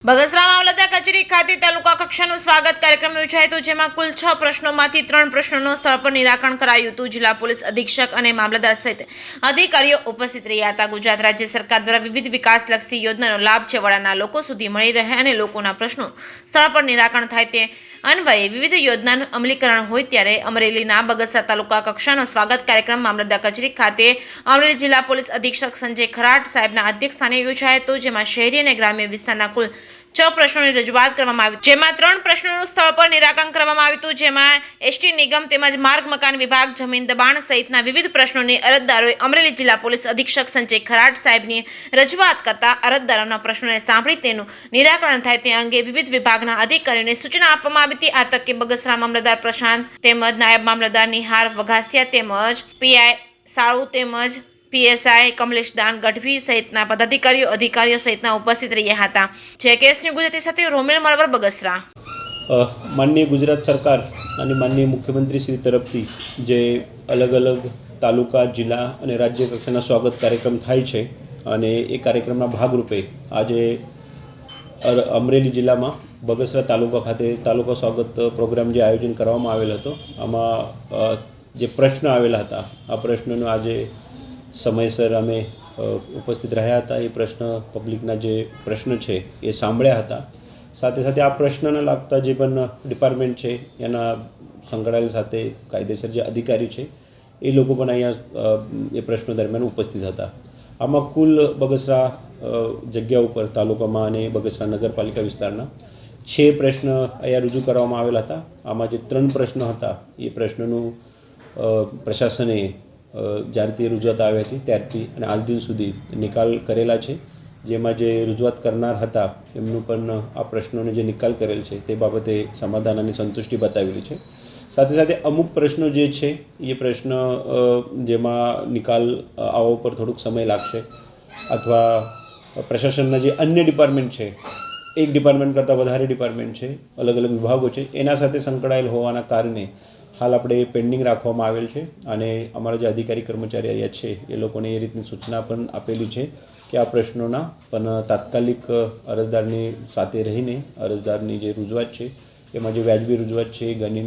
બગસરા મામલતદાર કચેરી ખાતે તાલુકા કક્ષાનું સ્વાગત કાર્યક્રમ યોજાયો હતો, જેમાં કુલ 6 પ્રશ્નોમાંથી 3 પ્રશ્નોનું સ્થળ પર નિરાકરણ કરાયું હતું. જિલ્લા પોલીસ અધિક્ષક અને મામલતદાર સહિત અધિકારીઓ ઉપસ્થિત રહ્યા હતા. ગુજરાત રાજ્ય સરકાર દ્વારા વિવિધ વિકાસલક્ષી યોજનાનો લાભ છેવાડાના લોકો સુધી મળી રહે અને લોકોના પ્રશ્નો સ્થળ પર નિરાકરણ થાય તે અન્વયે વિવિધ યોજનાનું અમલીકરણ હોય ત્યારે અમરેલીના બગસરા તાલુકા કક્ષાનો સ્વાગત કાર્યક્રમ મામલતદાર કચેરી ખાતે અમરેલી જિલ્લા પોલીસ અધિક્ષક સંજય ખરાટ સાહેબના અધ્યક્ષસ્થાને યોજાયો હતો, જેમાં શહેરી અને ગ્રામ્ય વિસ્તારના કુલ 6 પ્રશ્નોની રજૂઆત કરવામાં આવી, જેમાં 3 પ્રશ્નોનું સ્થળ પર નિરાકરણ કરવામાં આવ્યું હતું. જેમાં એસટી નિગમ તેમજ માર્ગ મકાન વિભાગ, જમીન દબાણ સહિતના વિવિધ પ્રશ્નોની અરજદારોએ અમરેલી જિલ્લા પોલીસ અધિક્ષક સંજય ખરાટ સાહેબની રજૂઆત કરતા અરજદારોના પ્રશ્નોને સાંભળી તેનું નિરાકરણ થાય તે અંગે વિવિધ વિભાગના અધિકારીઓને સૂચના આપવામાં આવી હતી. આ તકે બગસરા મામલતદાર પ્રશાંત તેમજ નાયબ મામલતદાર નિહાર વઘાસિયા તેમજ પીઆઈ સાળુ તેમજ પીએસઆઈ કમલેશ દાન ગઢવી સહિતના પદાધિકારીઓ અધિકારીઓ સહિતના ઉપસ્થિત રહ્યા હતા. જે કેસની ગુજરાતી સાથે રોમેલ મરવર, બગસરા. માનનીય ગુજરાત સરકાર અને માનનીય મુખ્યમંત્રી શ્રી તરફથી જે અલગ અલગ તાલુકા, જિલ્લા અને રાજ્ય કક્ષાના સ્વાગત કાર્યક્રમ થાય છે અને એ કાર્યક્રમના ભાગરૂપે આજે અમરેલી જિલ્લામાં બગસરા તાલુકા ખાતે તાલુકા સ્વાગત પ્રોગ્રામ જે આયોજન કરવામાં આવેલ હતો, આમાં જે પ્રશ્ન આવેલા હતા આ પ્રશ્નોનો આજે સમયસર અમે ઉપસ્થિત રહ્યા હતા. એ પ્રશ્ન પબ્લિકના જે પ્રશ્ન છે એ સાંભળ્યા હતા. સાથે સાથે આ પ્રશ્નને લાગતા જે પણ ડિપાર્ટમેન્ટ છે એના સંકળાયેલ સાથે કાયદેસર જે અધિકારી છે એ લોકો પણ અહીંયા એ પ્રશ્નો દરમિયાન ઉપસ્થિત હતા. આમાં કુલ બગસરા જગ્યા ઉપર તાલુકામાં અને બગસરા નગરપાલિકા વિસ્તારના 6 પ્રશ્ન અહીંયા રજૂ કરવામાં આવેલા હતા. આમાં જે 3 પ્રશ્નો હતા એ પ્રશ્નોનું પ્રશાસને જ્યારથી રજૂઆત આવી હતી ત્યારથી અને આજ દિન સુધી નિકાલ કરેલા છે. જેમાં જે રજૂઆત કરનાર હતા એમનું પણ આ પ્રશ્નોને જે નિકાલ કરેલ છે તે બાબતે સમાધાન અને સંતુષ્ટિ બતાવેલી છે. સાથે સાથે અમુક પ્રશ્નો જે છે એ પ્રશ્ન જેમાં નિકાલ આવવા ઉપર થોડુંક સમય લાગશે અથવા પ્રશાસનના જે અન્ય ડિપાર્ટમેન્ટ છે, એક ડિપાર્ટમેન્ટ કરતાં વધારે ડિપાર્ટમેન્ટ છે, અલગ અલગ વિભાગો છે, એના સાથે સંકળાયેલ હોવાના કારણે હાલ આપણે પેન્ડિંગ રાખવામાં આવેલ છે. અને અમારા જે અધિકારી કર્મચારી અહીંયા છે એ લોકોને એ રીતની સૂચના પણ આપેલી છે કે આ પ્રશ્નોના પણ તાત્કાલિક અરજદારની સાથે રહીને અરજદારની જે રજૂઆત છે એમાં જે વ્યાજબી રજૂઆત છે એ ગણીને